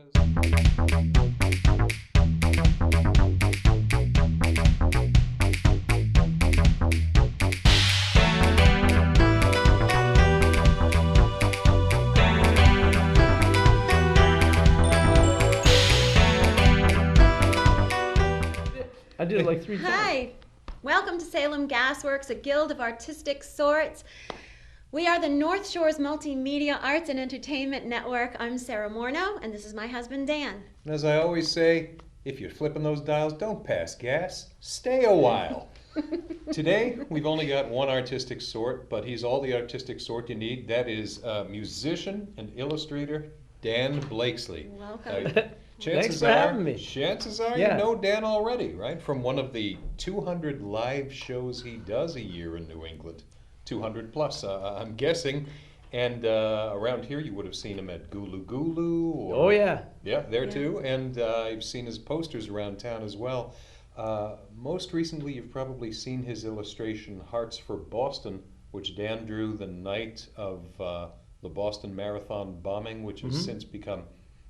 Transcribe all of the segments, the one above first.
I did it like 3 times. Hi, welcome to Salem GASworks, a guild of artistic sorts. We are the North Shore's multimedia arts and entertainment network. I'm Sara Maurno, and this is my husband, Dan. And as I always say, if you're flipping those dials, don't pass gas. Stay a while. Today, we've only got one artistic sort, but he's all the artistic sort you need. That is musician and illustrator Dan Blakeslee. Welcome. Thanks for having me. Chances are Yeah. you know Dan already, right? From one of the 200 live shows he does a year in New England. 200 plus, I'm guessing. And around here, you would have seen him at Gulu Gulu. Or, Oh, yeah. Yeah, there too. And you've seen his posters around town as well. Most recently, you've probably seen his illustration, Hearts for Boston, which Dan drew the night of the Boston Marathon bombing, which has since become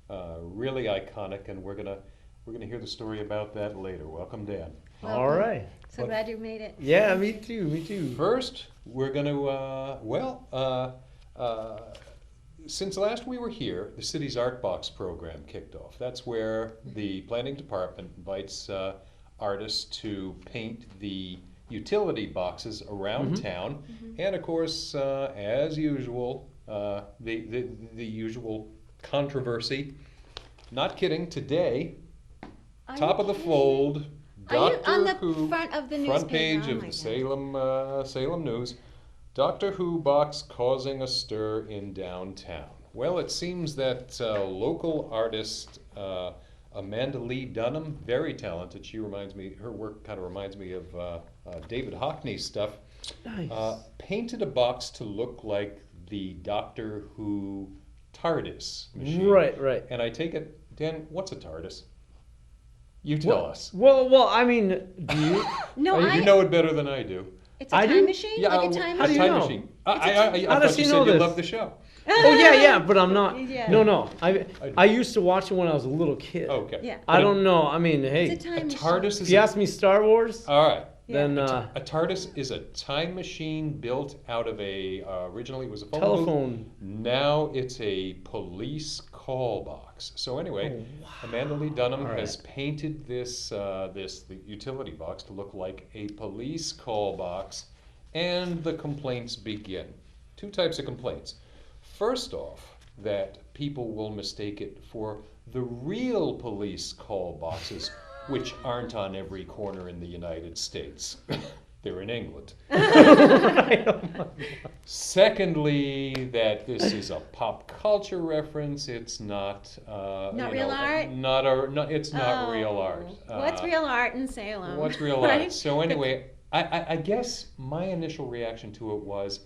really iconic. And we're gonna hear the story about that later. Welcome, Dan. All right. So glad you made it. Yeah, me too. First, we're going to, since last we were here, the city's Art Box program kicked off. That's where the planning department invites artists to paint the utility boxes around town. And of course, as usual, the usual controversy. Not kidding, today, top of the fold, Are you on the Who, front of the front newspaper? page Oh of my the Salem News, Doctor Who box causing a stir in downtown. Well, it seems that local artist Amanda Lee Dunham, very talented. Her work kind of reminds me of David Hockney's stuff. Nice. Painted a box to look like the Doctor Who TARDIS machine. Right. And I take it, Dan, what's a TARDIS? You tell us. Well, I mean, do you? No, You know it better than I do. It's a I time do? machine? Yeah, like a time how do you machine? know? machine. I How does thought she you know said you this? loved the show. Oh yeah, but I'm not. Yeah. No. I used to watch it when I was a little kid. Okay. Yeah. I don't know. I mean, hey, It's a time A machine. TARDIS if is you ask me Star Wars, all right. then A TARDIS is a time machine built out of originally it was a phone booth. telephone. Now it's a police call box. So anyway, Amanda Lee Dunham All has painted the utility box to look like a police call box, and the complaints begin. Two types of complaints. First off, that people will mistake it for the real police call boxes, which aren't on every corner in the United States. They're in England. Secondly, that this is a pop culture reference. It's not. Not real art? It's not real art. What's real art in Salem? What's real Right? art? So anyway, I guess my initial reaction to it was,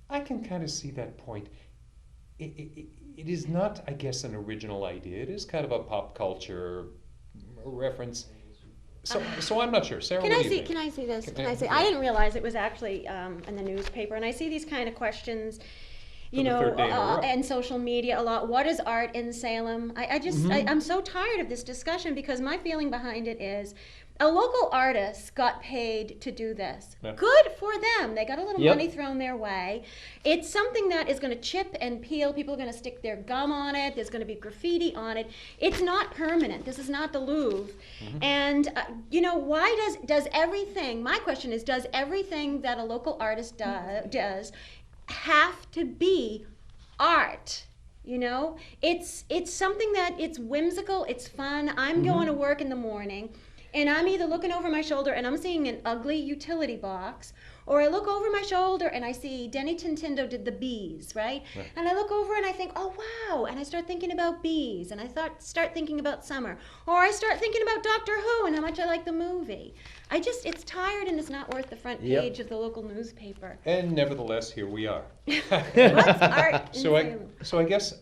I can kind of see that point. It is not, I guess, an original idea. It is kind of a pop culture reference. So I'm not sure. Sarah, Can what I do you see? think? Can I see this? Can I Yeah. see? I didn't realize it was actually in the newspaper, and I see these kind of questions, For the third day in a row. and social media a lot. What is art in Salem? I'm so tired of this discussion because my feeling behind it is, a local artist got paid to do this. Yeah. Good for them. They got a little Yep. money thrown their way. It's something that is going to chip and peel. People are going to stick their gum on it. There's going to be graffiti on it. It's not permanent. This is not the Louvre. And why does everything? My question is, does everything that a local artist does have to be art? It's something that it's whimsical. It's fun. I'm going to work in the morning, and I'm either looking over my shoulder and I'm seeing an ugly utility box, or I look over my shoulder and I see Denny Tintindo did the bees, right? And I look over and I think, oh wow, and I start thinking about bees, and I start thinking about summer, or I start thinking about Doctor Who and how much I like the movie. It's tired, and it's not worth the front Yep. page of the local newspaper. And nevertheless, here we are. What's art in Salem? So I guess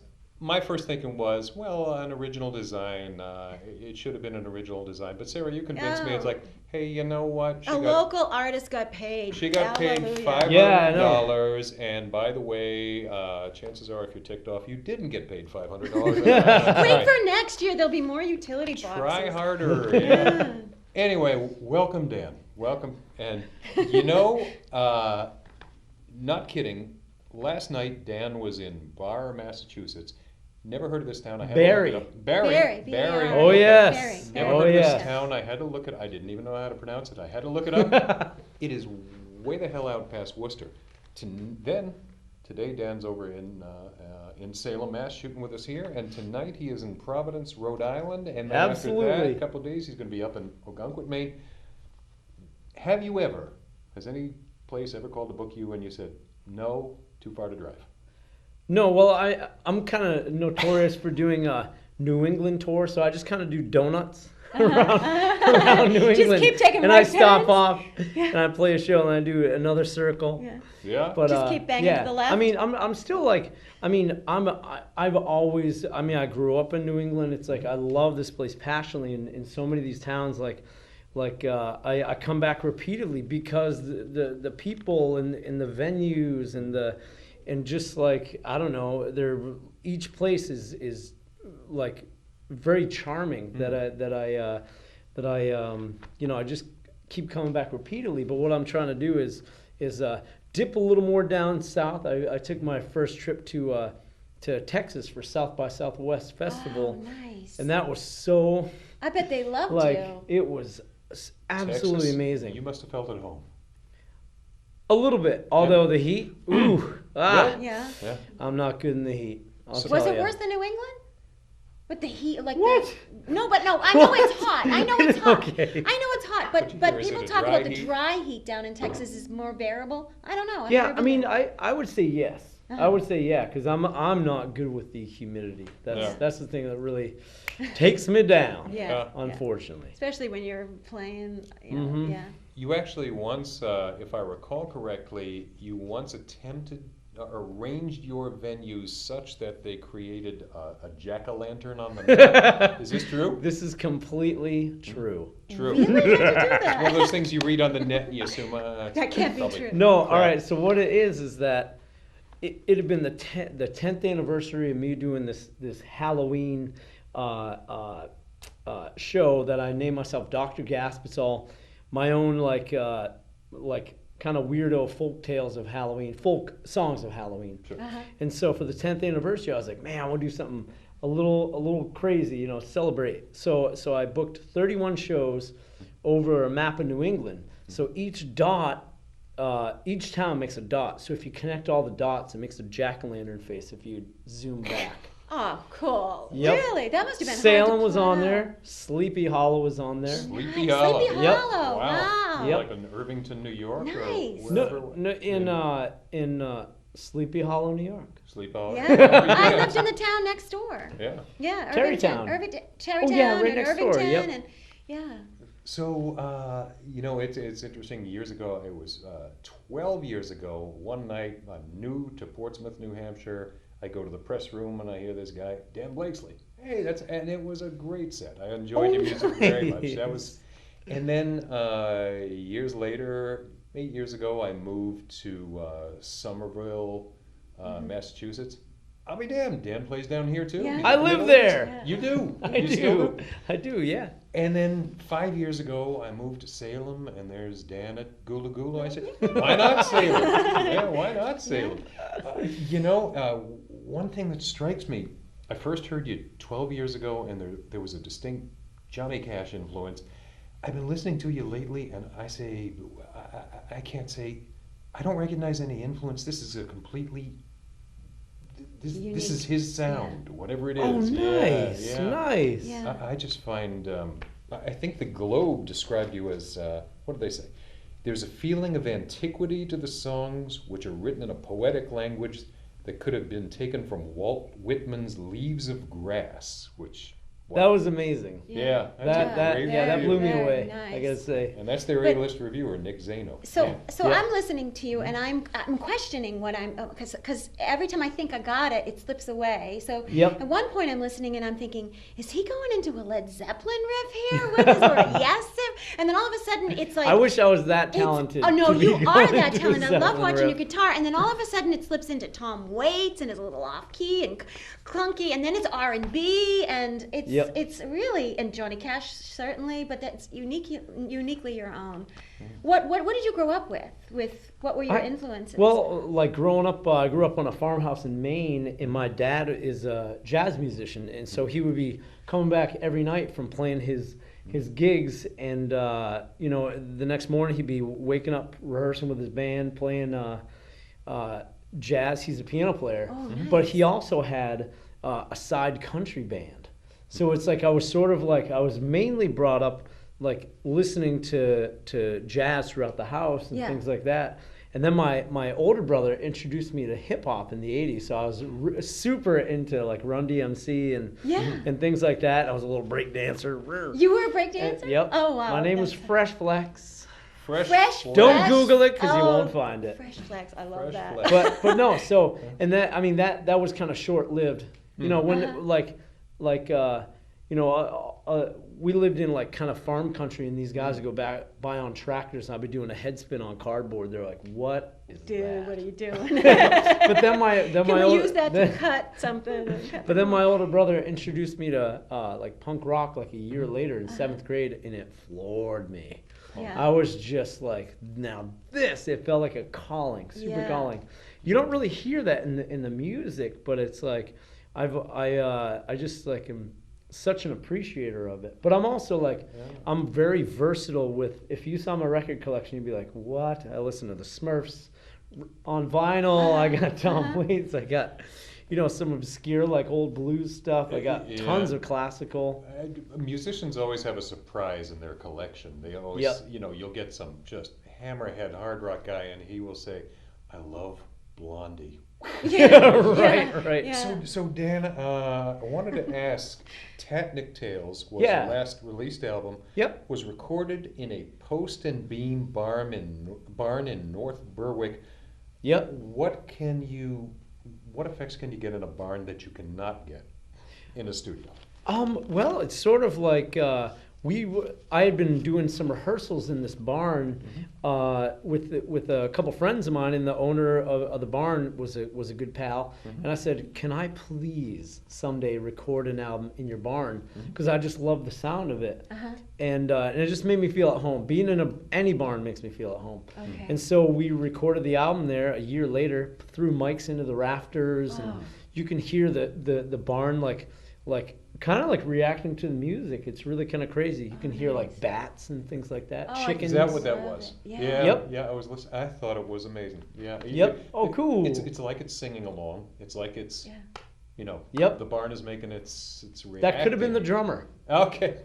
my first thinking was, well, an original design. It should have been an original design. But Sarah, you convinced me. It's Oh. like, hey, you know what? A local artist got paid. She got paid Hallelujah. $500, Yeah, I know. and by the way, chances are, if you're ticked off, you didn't get paid $500. Wait for next year. There'll be more utility boxes. Try harder. Yeah. Anyway, welcome, Dan. Welcome, and you know, not kidding. Last night, Dan was in Barre, Massachusetts. Never heard of this town. I had Barre. to look it up. Barre. Barre, Barre. Oh, yes. Barre. Never Oh, heard of yes. this town. I had to look it. I didn't even know how to pronounce it. I had to look it up. It is way the hell out past Worcester. Today Dan's over in Salem, Mass, shooting with us here, and tonight he is in Providence, Rhode Island, and then after that, Absolutely. a couple of days, he's going to be up in Algonquin, Maine. Has any place ever called to book you and you said no, too far to drive? No, well, I'm kind of notorious for doing a New England tour, so I just kind of do donuts around New Just England. keep taking and right I stop turns. off and I play a show and I do another circle. Yeah. Yeah. But Just keep banging yeah. to the left. I mean, I'm still like, I've always, I grew up in New England. It's like I love this place passionately, in so many of these towns. I come back repeatedly because the people and the venues and just like, I don't know, each place is like very charming that I just keep coming back repeatedly. But what I'm trying to do is dip a little more down south. I took my first trip to Texas for South by Southwest Festival, Oh, nice. and that was so I bet they loved like you. it was absolutely Texas, amazing. You must have felt at home. A little bit, although the heat, Yeah. Yeah. I'm not good in the heat. I'll So- Was tell it ya. worse than New England? With the heat, like What? No, I know it's hot. I know it's hot. Okay. I know it's hot, But but is it people a talk dry about the heat? dry heat down in Texas is more bearable. I don't know. I've Yeah, never I been mean, there. I would say yes. I would say yeah, because I'm not good with the humidity. That's the thing that really takes me down. Yeah. Unfortunately. Especially when you're playing, you know, Mhm. yeah. You actually once, if I recall correctly, you once attempted arranged your venues such that they created a jack-o'-lantern on the net. Is this true? This is completely true. True. Really? How'd you do It's one that? of those things you read on the net and you assume That can't be probably- true. No, all Crap. right. So what it is that it had been the 10th anniversary of me doing this Halloween show that I named myself Dr. Gasp. It's all my own like kind of weirdo folk tales of Halloween, folk songs of Halloween. Sure. Uh-huh. And so for the 10th anniversary, I was like, man, I want to do something a little crazy, celebrate. So I booked 31 shows over a map of New England. So each town makes a dot. So if you connect all the dots, it makes a jack-o'-lantern face if you zoom back. Oh, cool. Yep. Really? That must have been Salem hard to was on plan out. there. Sleepy Hollow was on there. Sleepy Nice. Hollow. Sleepy Yep. Hollow. Wow. Yep. Like in Irvington, New York, Nice. or wherever. No, in Sleepy Hollow, New York. Sleep Hollow. Yeah. Yeah. I lived in the town next door. Yeah. Yeah, Terrytown. Terrytown Oh, yeah, right and next door, Irvington yep. and yeah. So, it's interesting. Years ago, it was 12 years ago, one night, I'm new to Portsmouth, New Hampshire. I go to the press room and I hear this guy, Dan Blakeslee. Hey, and it was a great set. I enjoyed the music very much. That was, and then years later, 8 years ago, I moved to Somerville, Massachusetts. I'll be damned. Dan plays down here too. Yeah. He's I from live Italy. there. You do. I You still do. I do, yeah. And then 5 years ago, I moved to Salem, and there's Dan at Gula Gula. I said, why not Salem? Yeah, why not Salem? One thing that strikes me, I first heard you 12 years ago, and there was a distinct Johnny Cash influence. I've been listening to you lately, and I say, I can't say, I don't recognize any influence. This is a completely... This is his sound, whatever it is. Oh, nice, Yeah, yeah. nice. Yeah. I just find, I think the Globe described you as, what did they say? There's a feeling of antiquity to the songs, which are written in a poetic language that could have been taken from Walt Whitman's Leaves of Grass, which That was amazing. Yeah, That blew me Very away. nice. I gotta say. And that's their A-list reviewer, Nick Zano. So, Yeah. so Yeah. I'm listening to you, and I'm questioning what I'm, because every time I think I got it, it slips away. So Yep. at one point I'm listening, and I'm thinking, is he going into a Led Zeppelin riff here? What is, or a Yes riff? And then all of a sudden it's like, I wish I was that it's- talented. Oh no, to be you are going that into a talented. I love Zeppelin watching riff. your guitar, and then all of a sudden it slips into Tom Waits, and is a little off key and clunky, and then it's R&B, and it's Yep. it's really, and Johnny Cash certainly, but that's uniquely your own. What did you grow up with? What were your influences? Well, like growing up, I grew up on a farmhouse in Maine, and my dad is a jazz musician, and so he would be coming back every night from playing his gigs, and you know, the next morning he'd be waking up, rehearsing with his band, playing jazz. He's a piano player, but he also had a side country band. So it's like I was mainly brought up like listening to jazz throughout the house and things like that. And then my older brother introduced me to hip hop in the '80s, so I was super into like Run DMC and things like that. I was a little break dancer. You were a break dancer? Yep. Oh wow. My name was Fresh Flex. Fresh Don't Fresh? Google it because you Oh, won't find it. Fresh Flex, I love Fresh that. Flex. But no, so and that was kind of short lived. You know, when we lived in like kind of farm country, and these guys would go by on tractors, and I'd be doing a head spin on cardboard. They're like, "What is Dude, that?" what are you doing? But then Can my we older, use that to cut something? but then my older brother introduced me to like punk rock like a year later in 7th grade, and it floored me. Yeah. I was just like, now this, it felt like a calling, super Yeah. calling. You don't really hear that in the music, but it's like I just like am such an appreciator of it. But I'm also like, I'm very versatile with, if you saw my record collection, you'd be like, what? I listen to the Smurfs on vinyl. I got Tom Waits. I got, you know, some obscure like old blues stuff. I got tons of classical. Musicians always have a surprise in their collection. They always, you know, you'll get some just hammerhead hard rock guy, and he will say, "I love Blondie." Right. Yeah. So Dan, I wanted to ask, Tatnick Tales was Yeah. the last released album. Yep. Was recorded in a post and beam barn in North Berwick. Yep. What effects can you get in a barn that you cannot get in a studio? Well, it's sort of like I had been doing some rehearsals in this barn with a couple friends of mine, and the owner of the barn was a good pal. And I said, "Can I please someday record an album in your barn? Because I just love the sound of it." And it just made me feel at home. Being in any barn makes me feel at home. Okay. And so we recorded the album there a year later, threw mics into the rafters, and you can hear the barn like kind of like reacting to the music. It's really kind of crazy. You can hear like bats and things like that. Oh, Chickens. Is that what that Love was? it. Yeah. Yep. Yeah, I was listening. I thought it was amazing. Yeah. Yep. Oh, cool. It's like it's singing along. It's like it's, you know, Yep. the barn is making its reacting. That could have been the drummer. Okay.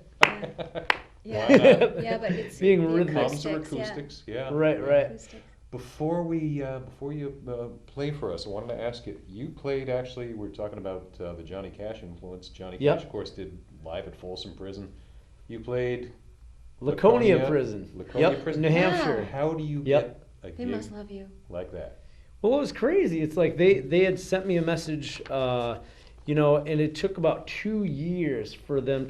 Yeah. Why not? Yeah, but it's Being the rhythmic. Comes to acoustics, acoustics. Yeah. Right. Acoustics. Before you play for us, I wanted to ask you. You played actually. We're talking about the Johnny Cash influence. Johnny Yep. Cash, of course, did live at Folsom Prison. You played Laconia Prison. Laconia Yep. Prison. New Hampshire. How do you Yep. get a They gig must love you. like that? Well, it was crazy. It's like they had sent me a message, you know, and it took about 2 years for them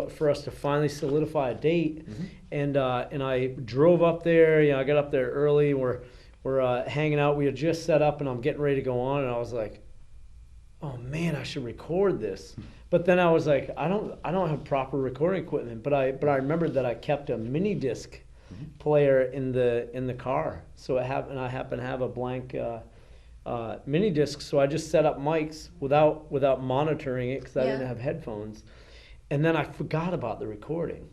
for us to finally solidify a date. And I drove up there. You know, I got up there early. We're hanging out. We had just set up, and I'm getting ready to go on. And I was like, "Oh man, I should record this." But then I was like, I don't have proper recording equipment. But I remembered that I kept a mini disc player in the car. So I happen to have a blank mini disc. So I just set up mics without monitoring it because I didn't have headphones. And then I forgot about the recording.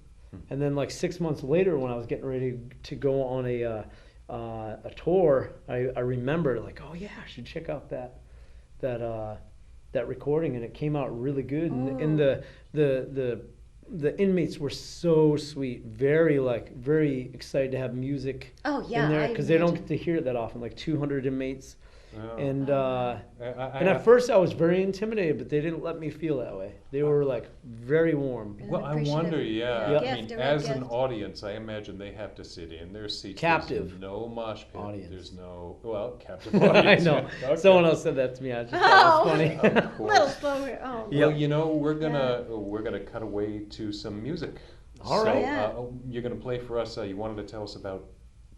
And then like 6 months later, when I was getting ready to go on a tour, I remembered like, oh yeah, I should check out that recording, and it came out really good. And the inmates were so sweet, very excited to have music Oh yeah. in there I because they don't imagine. get to hear it that often. Like 200 inmates, And I at first I was very intimidated, but they didn't let me feel that way. They were like very warm. Well, I wonder, Yeah. I Gift, mean, a real as an gift. audience, I imagine they have to sit in their seats. Captive There's no mosh pit. audience. There's no, well, captive audience. I know. Okay. Someone else said that to me. I just thought it was funny. Of course. Little slower. Oh. Yeah. Well, you know, we're gonna cut away to some music. All so, right. Yeah. You're gonna play for us. You wanted to tell us about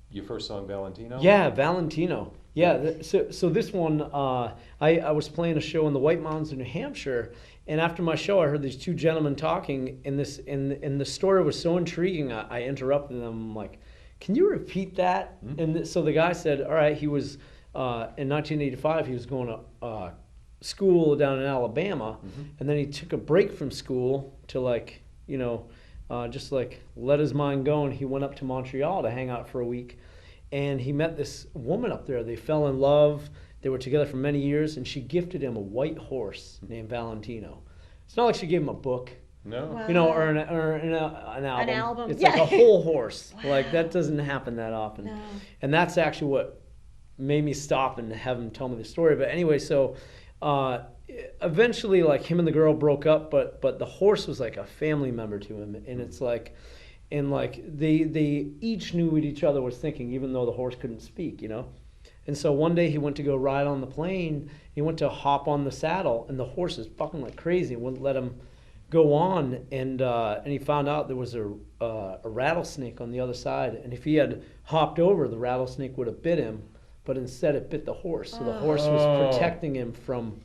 your first song, Valentino. Yeah, Valentino. Yeah, so this one, I was playing a show in the White Mountains in New Hampshire, and after my show, I heard these two gentlemen talking, and the story was so intriguing, I interrupted them. I'm like, can you repeat that? Mm-hmm. And so the guy said, all right, he was, in 1985, he was going to school down in Alabama, and then he took a break from school to just like let his mind go, and he went up to Montreal to hang out for a week. And he met this woman up there. They fell in love. They were together for many years, and she gifted him a white horse named Valentino. It's not like she gave him a book, No. Wow. or an album. An album, It's yeah. like a whole horse. Like that doesn't happen that often. No. And that's actually what made me stop and have him tell me the story. But anyway, so eventually, like him and the girl broke up, but the horse was like a family member to him, and it's like. And like they each knew what each other was thinking, even though the horse couldn't speak, And so one day he went to go ride on the plane. He went to hop on the saddle, and the horse is fucking like crazy. Wouldn't let him go on. And he found out there was a rattlesnake on the other side. And if he had hopped over, the rattlesnake would have bit him. But instead, it bit the horse. So the horse was protecting him from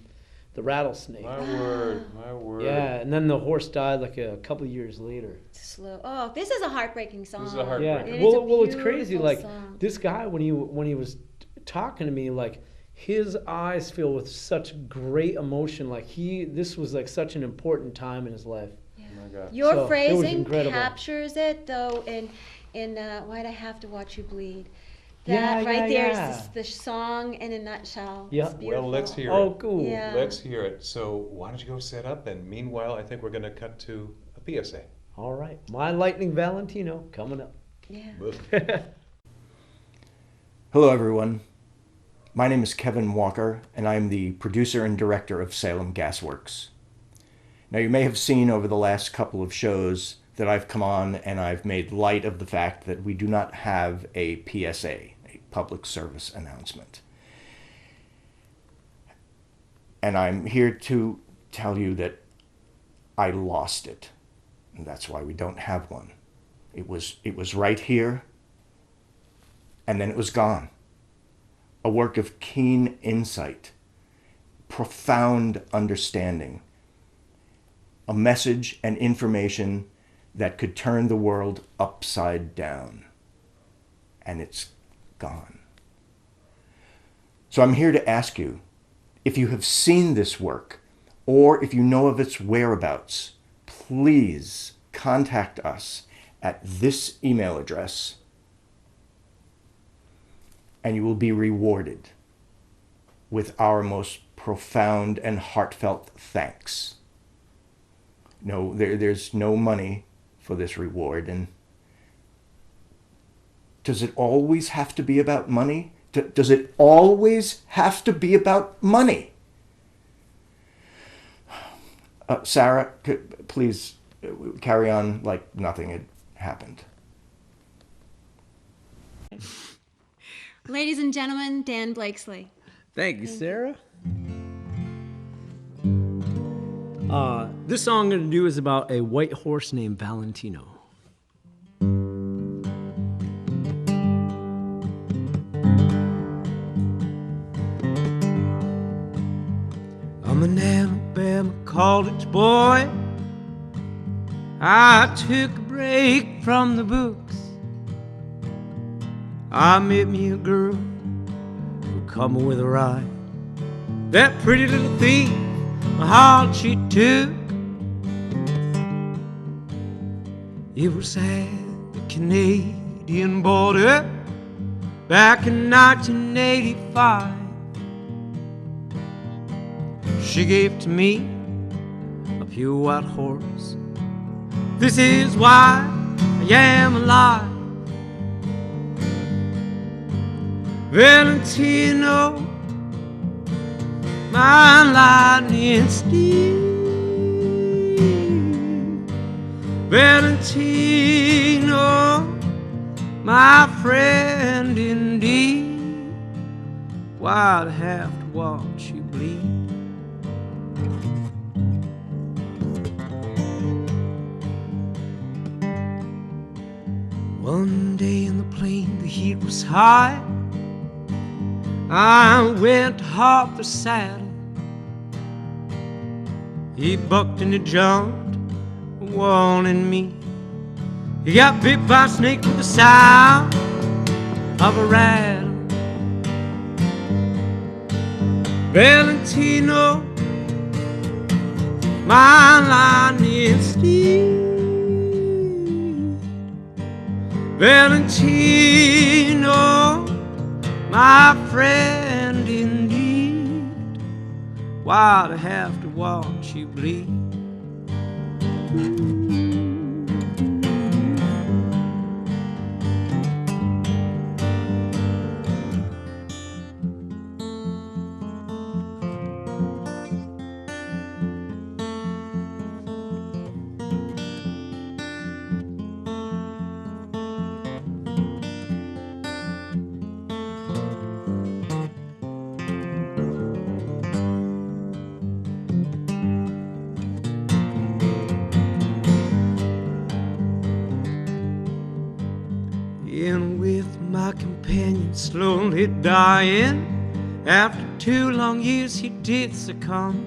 the rattlesnake. My word. Yeah, and then the horse died like a couple of years later. Slow. Oh, this is a heartbreaking song. This is a Yeah. heartbreaking. It is a Well, it's crazy. beautiful Like song. this guy, when he was talking to me, like his eyes filled with such great emotion. Like this was like such an important time in his life. Oh my God. Your So, it was phrasing incredible. captures it, though, in Why'd I Have to Watch You Bleed? Yeah, That right there yeah. is the song in a nutshell. Yeah. It's beautiful. Well, let's hear Oh, it. cool. Yeah. Let's hear it. So why don't you go set up? And meanwhile, I think we're going to cut to a PSA. All right, My Lightning Valentino coming up. Yeah. Hello, everyone. My name is Kevin Walker, and I am the producer and director of Salem GASworks. Now, you may have seen over the last couple of shows that I've come on and I've made light of the fact that we do not have a PSA, a public service announcement. And I'm here to tell you that I lost it, and that's why we don't have one. It was right here, and then it was gone. A work of keen insight, profound understanding, a message and information that could turn the world upside down. And it's gone. So I'm here to ask you, if you have seen this work, or if you know of its whereabouts, please contact us at this email address, and you will be rewarded with our most profound and heartfelt thanks. No, there's no money for this reward. And does it always have to be about money? Does it always have to be about money? Sarah, please carry on like nothing had happened. Ladies and gentlemen, Dan Blakeslee. Thank you, Sarah. This song I'm going to do is about a white horse named Valentino. I'm an Alabama college boy. I took a break from the books. I met me a girl who come with a ride. That pretty little thief, my heart she took. It was at the Canadian border back in 1985. She gave to me a pure white horse. This is why I am alive. Valentino, my lightning steed. Valentino, my friend indeed, why'd I have to watch you bleed? One day in the plain, the heat was high. I went to hop the saddle. He bucked and he jumped, warning me. He got bit by a snake with the sound of a rattle. Valentino, my lightning steed. Valentino, my friend indeed, why'd I have to watch you bleed? In with my companion slowly dying. After 2 long years he did succumb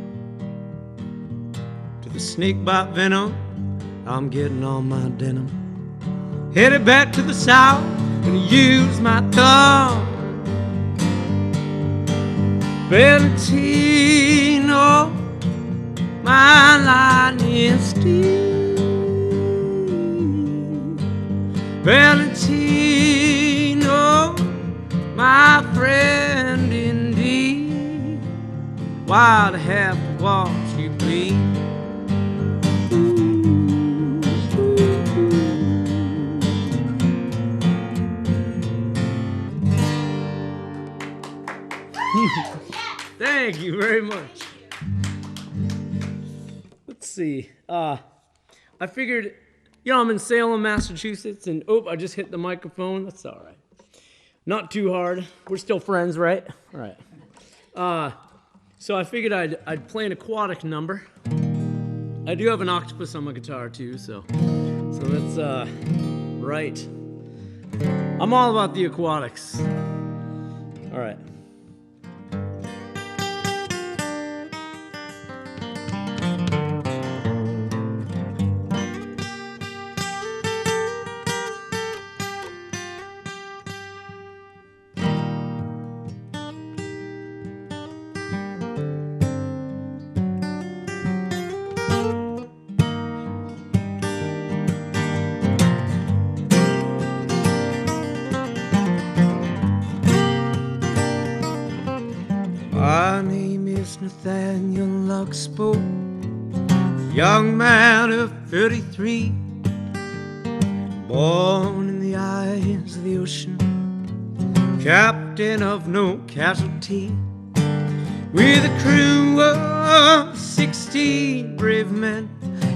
to the snake bite venom. I'm getting all my denim, headed back to the south and use my thumb. Valentino, my lightning steed. Valentino, my friend indeed, why'd I have to watch you bleed? Thank you very much. Let's see. I figured, you know, I'm in Salem, Massachusetts, and I just hit the microphone. That's all right. Not too hard. We're still friends, right? All right. So I figured I'd play an aquatic number. I do have an octopus on my guitar too, so that's right. I'm all about the aquatics. All right. My name is Nathaniel Luxpo, young man of 33, born in the eyes of the ocean, captain of no casualty, with a crew of 16 brave men.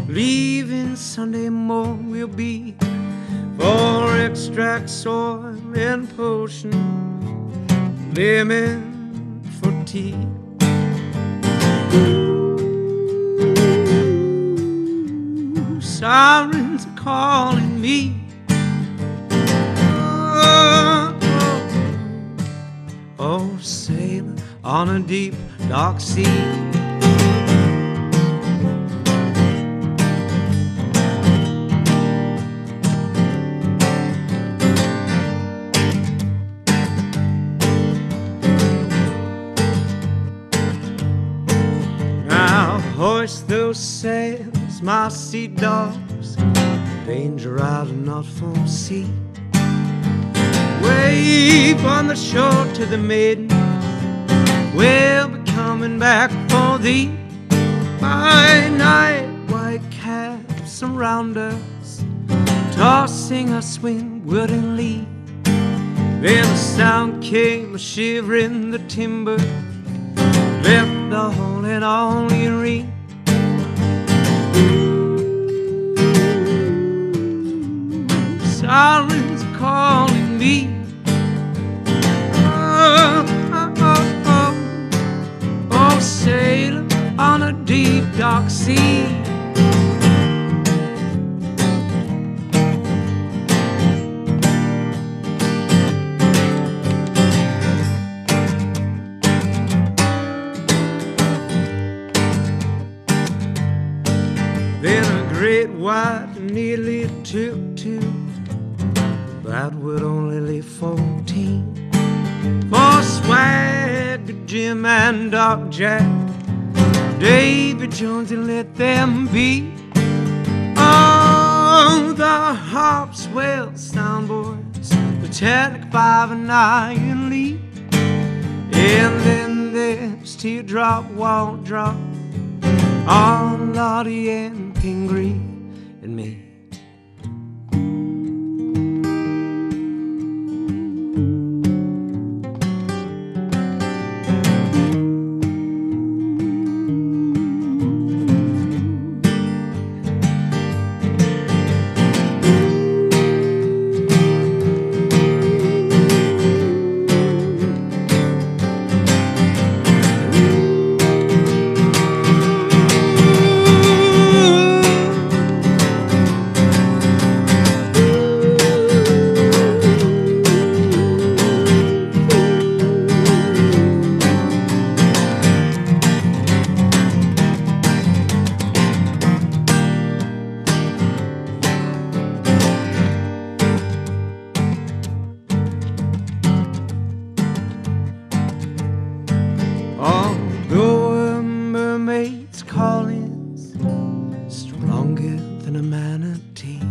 Leaving Sunday morn we'll be for extract, soil, and potion, lemon for tea. Ooh, sirens are calling me. Oh, sailor on a deep, dark sea. Hoist those sails, my sea dogs, danger I do not foresee. Wave on the shore to the maiden, we'll be coming back for thee. By night, white caps surround us, tossing us windwardly. Then a sound came, a shiver in the timber, left the whole and only ring. Sirens calling me. Oh, oh, oh, oh. Oh, sailor on a deep dark sea. Then a great white nearly took two that would only leave 14 for Swagger Jim and Doc Jack, Davy Jones, and let them be. Oh, the Harpswell Soundboys, the Technic 5 and Iron Lee. And then there's Teardrop, Walt Drop, on Lottie and Pingree and me. Although a mermaid's calling's stronger than a manatee,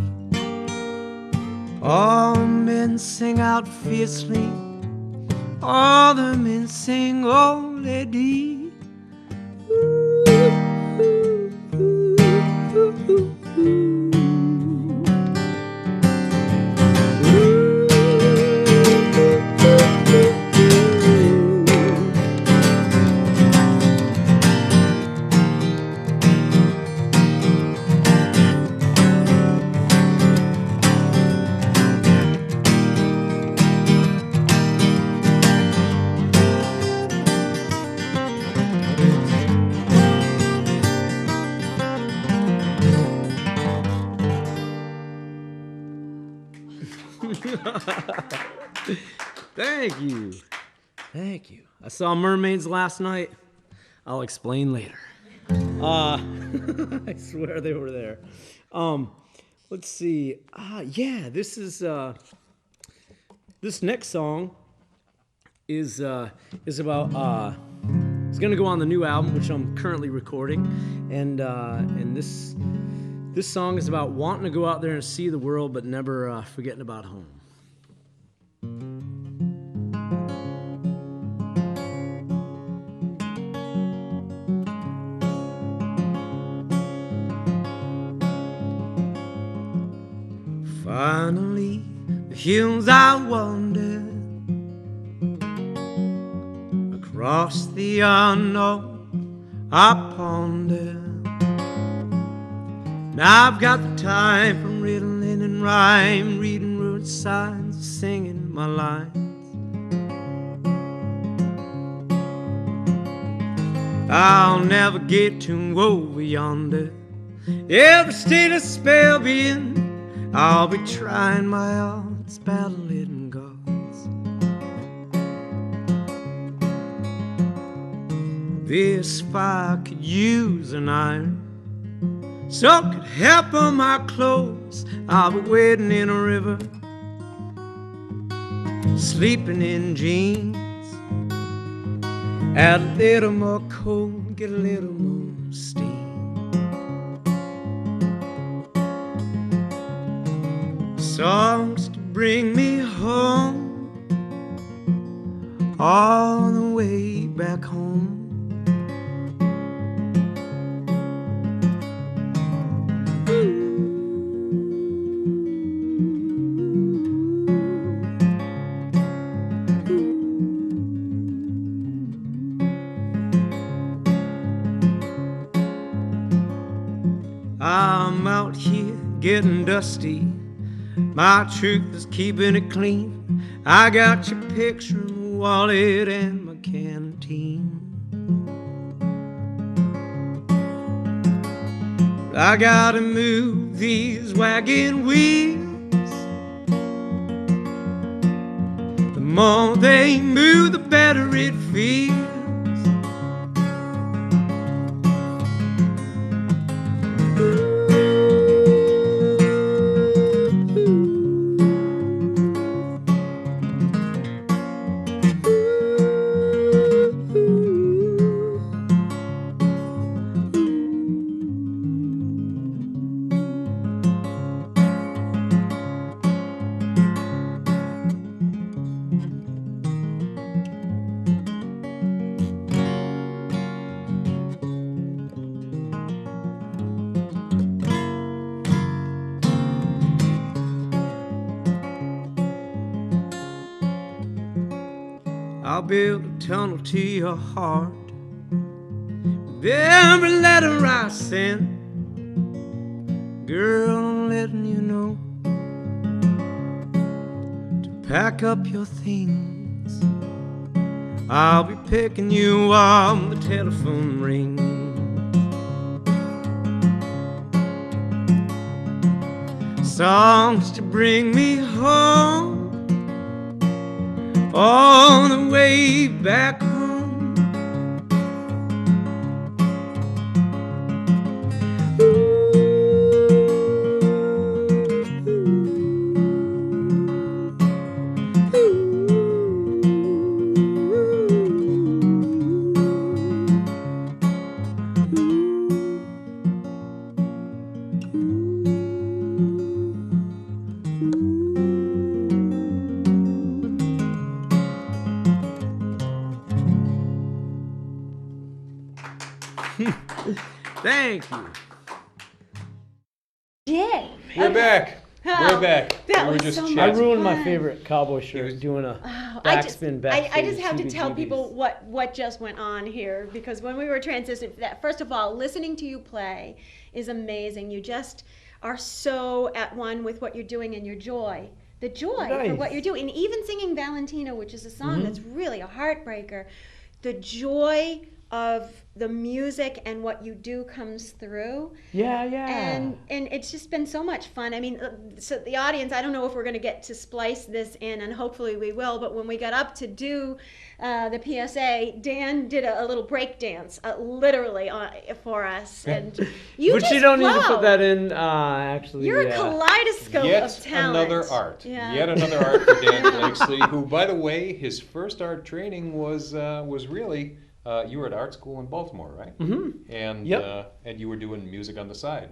all men sing out fiercely, all the men sing, oh lady. Thank you. Thank you. I saw mermaids last night. I'll explain later. I swear they were there. Let's see. Yeah, this is this next song is about it's gonna go on the new album, which I'm currently recording, and this song is about wanting to go out there and see the world, but never forgetting about home. Finally, the hills I wandered across the unknown, I pondered. Now I've got the time from riddling and rhyme, reading road signs, singing my lines. I'll never get to over yonder. Every state of spell being, I'll be trying my odds, battling gods. This fire could use an iron, so could help on my clothes. I'll be waiting in a river, sleeping in jeans. Add a little more coal, get a little more steam. Songs to bring me home, all the way back home. getting dusty. My truth is keeping it clean. I got your picture in my wallet and my canteen. I gotta move these wagon wheels. The more they move, the better it feels. I'll build a tunnel to your heart with every letter I send. Girl, I'm letting you know to pack up your things. I'll be picking you up when the telephone rings. Songs to bring me home all the way back home. Thank you. Yay. We're back. Oh, We're back. that We were was just so chatting. I much ruined my fun. favorite cowboy shirt doing a backspin back. I just have to tell people what just went on here, because when we were transitioning, that first of all, listening to you play is amazing. You just are so at one with what you're doing and your joy. The joy for Nice. what you're doing. And even singing Valentina, which is a song that's really a heartbreaker, the joy of the music and what you do comes through. Yeah. And it's just been so much fun. I mean, so the audience, I don't know if we're going to get to splice this in, and hopefully we will, but when we got up to do the PSA, Dan did a little break dance, literally for us. And but just you don't need to flow. put that in. Actually, You're a kaleidoscope Yet of talent. another art. Yeah. Yet another art for Dan Blakeslee, who, by the way, his first art training was really you were at art school in Baltimore, right? Mm-hmm. And Yep. And you were doing music on the side.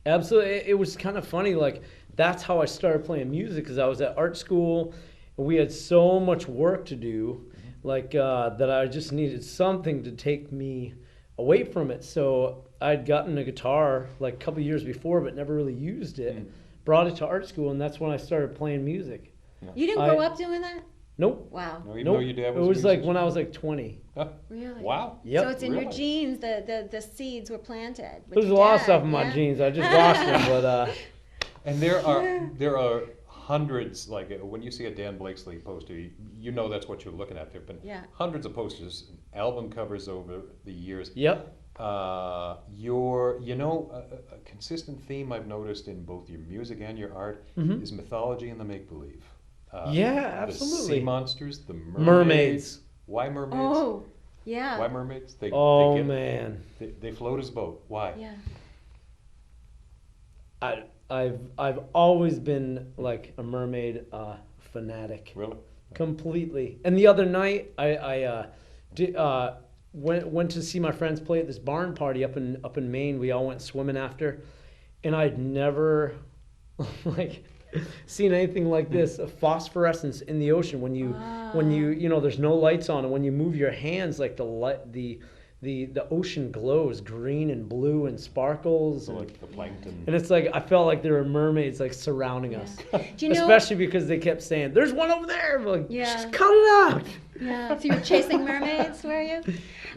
Absolutely. It was kind of funny. Like, that's how I started playing music, because I was at art school and we had so much work to do, like that I just needed something to take me away from it. So I'd gotten a guitar like a couple years before, but never really used it. Brought it to art school, and that's when I started playing music. You didn't grow up doing that? Nope. Wow. No, even Nope. though your dad It was was a like musician? when I was like 20. Huh. Really? Wow. Yep. So it's in your Really? genes, the seeds were planted. with There's a your lot of dad, stuff in my yeah? genes. I just lost them, but And there are hundreds, like when you see a Dan Blakeslee poster, you know that's what you're looking at. There've been Yeah. hundreds of posters, album covers over the years. yep. A consistent theme I've noticed in both your music and your art is mythology and the make-believe. Yeah, The sea absolutely. monsters, the Mermaids. Why mermaids? Oh, yeah. Why mermaids? Oh, man. They float as a boat. Why? Yeah. I've always been like a mermaid fanatic. Really? Completely. And the other night, I went to see my friends play at this barn party up in Maine. We all went swimming after, and I'd never like seen anything like this, a phosphorescence in the ocean when you there's no lights on, and when you move your hands, like the ocean glows green and blue and sparkles, So and, like the plankton. and it's like I felt like there were mermaids like surrounding us. Do you know? Especially because they kept saying, "There's one over there." I'm like, Yeah. just cut it out. Yeah, so you're chasing mermaids, were you?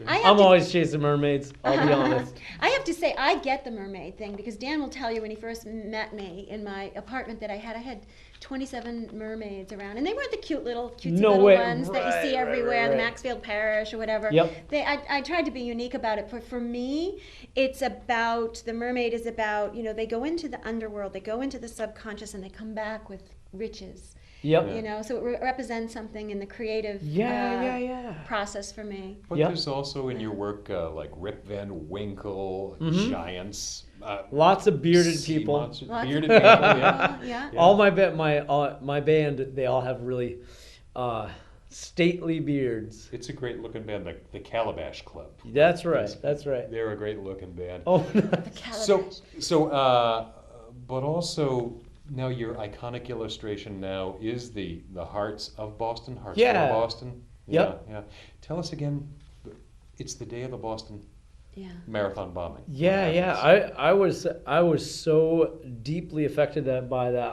I'm always chasing mermaids, I'll be honest. I have to say, I get the mermaid thing because Dan will tell you when he first met me in my apartment that I had 27 mermaids around, and they weren't the cute little cutesy No little way. ones that you see Right, everywhere in the right. Maxfield Parish or whatever. Yep. I tried to be unique about it, but for me, it's about, the mermaid is about, they go into the underworld, they go into the subconscious, and they come back with riches. Yep. So it represents something in the creative Yeah. process for me. But Yep. there's also in your work like Rip Van Winkle, giants. Lots of bearded sea people. monsters, Lots of bearded people, yeah. Yeah. All my band, they all have really stately beards. It's a great looking band, the Calabash Club. That's right. That's right. They're a great looking band. Oh, The calabash. But also now your iconic illustration now is the Hearts of Boston, Hearts Yeah. for Boston. Yep. Yeah. Tell us again. It's the day of the Boston Yeah. Marathon bombing. yeah, What yeah. happens? I was so deeply affected by that.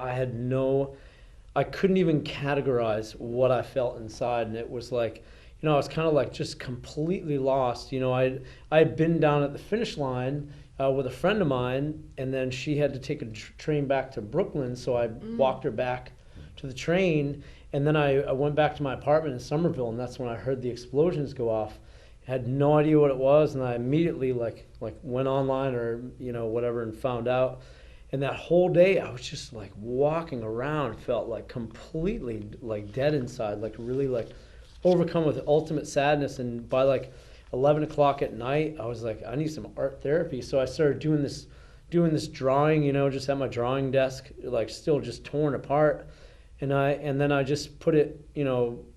I couldn't even categorize what I felt inside, and it was like, I was kind of like just completely lost. I'd been down at the finish line with a friend of mine, and then she had to take a train back to Brooklyn, so I walked her back to the train, and then I went back to my apartment in Somerville, and that's when I heard the explosions go off. I had no idea what it was, and I immediately like went online or whatever and found out. And that whole day, I was just like walking around, felt like completely like dead inside, like really like overcome with ultimate sadness. And by like 11 o'clock at night, I was like, I need some art therapy. So I started doing this drawing, just at my drawing desk, like still just torn apart. And then I just put it,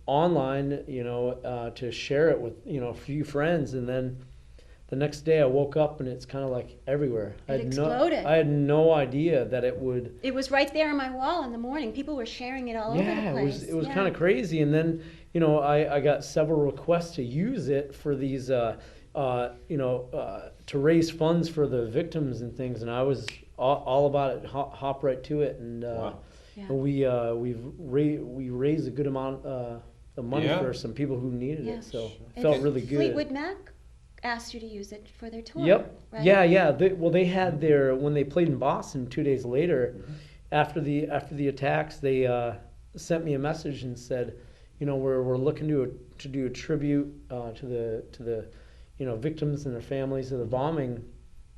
online, to share it with, a few friends. And then the next day I woke up and it's kind of like everywhere. It exploded. I had no idea that it would. It was right there on my wall in the morning. People were sharing it all over the place. It was kind of crazy. And then, I got several requests to use it for these, to raise funds for the victims and things. And I was all about it, hop right to it. And Wow. Yeah. we raised a good amount of money Yeah. for some people who needed Yeah. it. So it And felt really good. Fleetwood Mac asked you to use it for their tour. Yep. Right? Yeah. They had when they played in Boston 2 days later, after the attacks, they sent me a message and said, we're looking to do a tribute to the victims and their families of the bombing,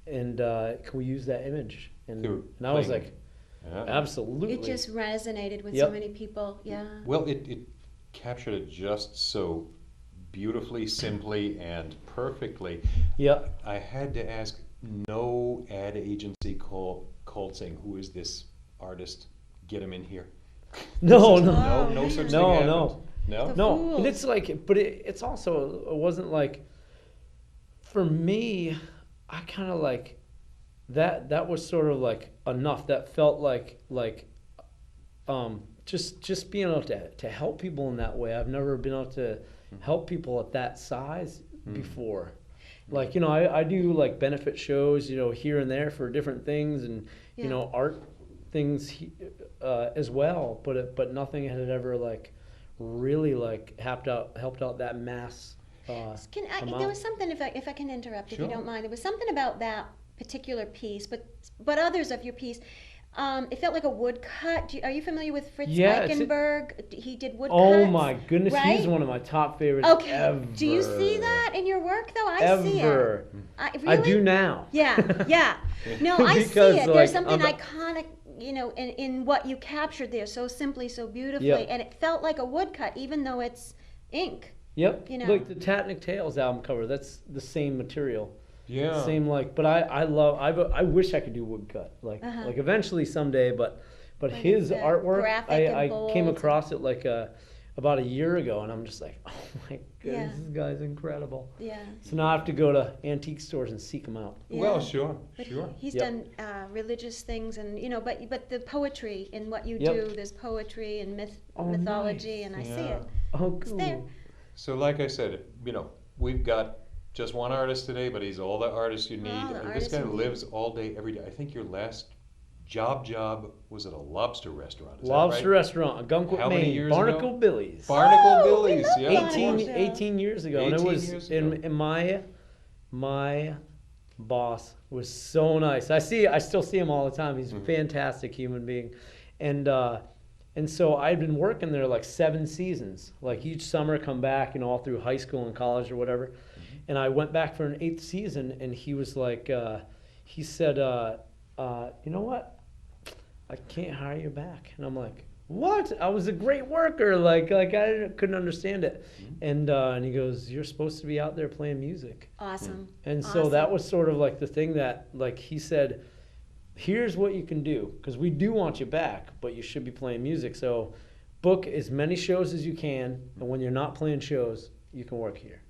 and can we use that image? And I was like, Yeah. absolutely. It just resonated with Yep. so many people. Yeah. Well, it captured it just so beautifully, simply, and perfectly. Yeah. I had to ask, no ad agency called saying, who is this artist? Get him in here. No. No such thing happened. No. No? The- And it's like, but it's also, it wasn't like, for me, I kind of like, that was sort of like enough. That felt like just being able to help people in that way. I've never been able to help people at that size before. Like, I do like benefit shows, here and there for different things and, Yeah. art things as well. But nothing had ever like really like helped out that mass. There was something, if I can interrupt, if you Sure. don't mind. There was something about that particular piece, but others of your piece. It felt like a woodcut. Are you familiar with Fritz Eichenberg? He did woodcuts. Oh my goodness, right? he's one of my top favorites Okay. ever. Do you see that in your work, though? I see it. Ever. I I do now. Yeah. No, I see Because, it. like, There's something I'm- iconic, in what you captured there, so simply, so beautifully, Yep. and it felt like a woodcut, even though it's ink. Yep. You know. Like the Tatnick Tales album cover, that's the same material. Yeah. Same but I wish I could do woodcut. Like eventually someday, but his the artwork, graphic I and came bold. across it like about a year ago, and I'm just like, oh my goodness, Yeah. this guy's incredible. Yeah. So now I have to go to antique stores and seek them out. Yeah. Well, sure. But he's Yep. done religious things, and but the poetry in what you Yep. do, there's poetry and Oh, mythology, nice. and I see Yeah. it. Oh, It's cool. there. So like I said, we've got just one artist today, but he's all the artists you need. All the This artists guy you need. lives all day, every day. I think your last Job, was it a lobster restaurant? Is Lobster that right? restaurant, Gunkwit, How many Maine. years Barnacle ago? Billy's. Barnacle Oh, we Billy's, love yeah. Barnacle. 18 years ago. And it 18 was, years ago. and my boss was so nice. I still see him all the time. He's a fantastic human being. And so I'd been working there like 7 seasons, like each summer come back, all through high school and college or whatever. And I went back for an 8th season, and he was like, he said, you know what? I can't hire you back. And I'm like, what? I was a great worker. Like I couldn't understand it. And he goes, you're supposed to be out there playing music. Awesome. And so Awesome. that was sort of like the thing that, like, he said, here's what you can do, because we do want you back, but you should be playing music. So book as many shows as you can, and when you're not playing shows, you can work here.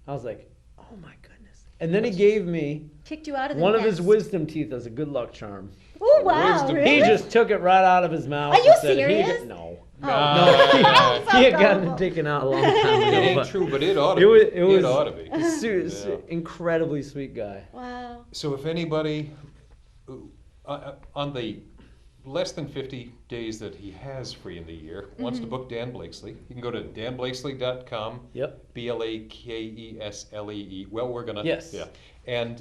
I was like, oh my goodness. And then he gave me Kicked you out of the one of his nest. wisdom teeth as a good luck charm. Oh wow! Wisdom. Really? He just took it right out of his mouth. Are you and said, serious? No. Oh. No, So he had gotten gullible. it taken out a long time ago. It ain't but true, but it ought to It was, be. it was ought to be. Yeah. incredibly sweet guy. Wow. So if anybody, on the less than 50 days that he has free in the year, wants to book Dan Blakeslee, you can go to danblakeslee.com. Yep. BLAKESLEE. Well, we're gonna. Yes. Yeah. And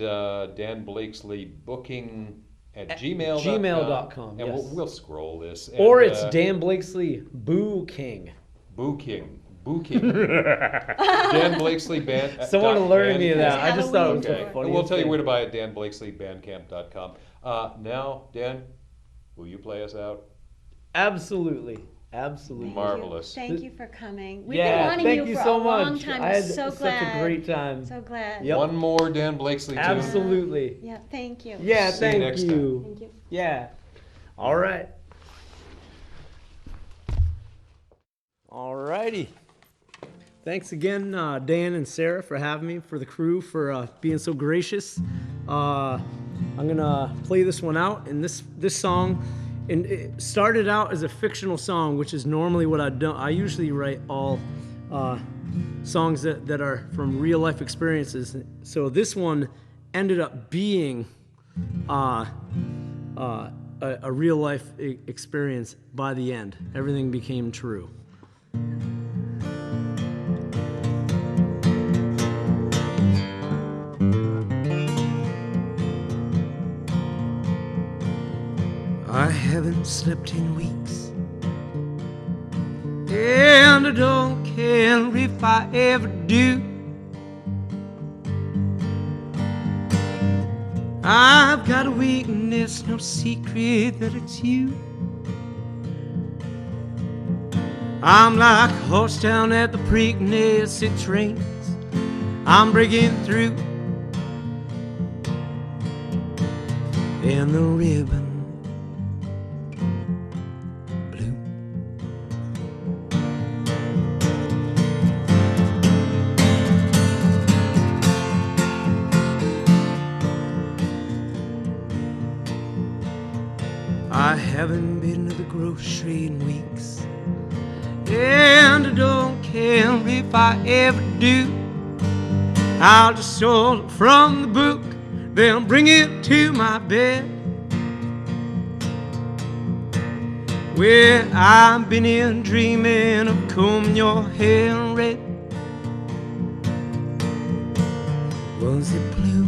Dan Blakeslee booking at gmail.com. gmail.com, And yes. we'll scroll this. Or and, it's Dan Blakeslee Boo King. Boo King. Dan Blakeslee Band. Someone alerted me of that. I just thought it was Okay. the funniest And we'll tell you thing. where to buy it, danblakesleebandcamp.com. Now, Dan, will you play us out? Absolutely. Absolutely. Marvelous. Thank you for coming. We've Yeah, been wanting thank you you for so a long much. time. I We're had so such glad. a great time. So glad. Yep. One more Dan Blakeslee tune. Absolutely. Yeah. Thank you. Yeah, See you thank next you. Thank you. Yeah. All right. All righty. Thanks again, Dan and Sarah, for having me, for the crew, for being so gracious. I'm gonna play this one out, and this song, and it started out as a fictional song, which is normally what I've done. I usually write all songs that are from real life experiences. So this one ended up being a real life experience by the end. Everything became true. I haven't slept in weeks, and I don't care if I ever do. I've got a weakness, no secret that it's you. I'm like a horse down at the Preakness, it rains, I'm breaking through, and the ribbon blue. I haven't been to the grocery in weeks, and I don't care if I ever do. I'll just order from the book, then bring it to my bed, where I've been in dreaming of combing your hair red. Was it blue?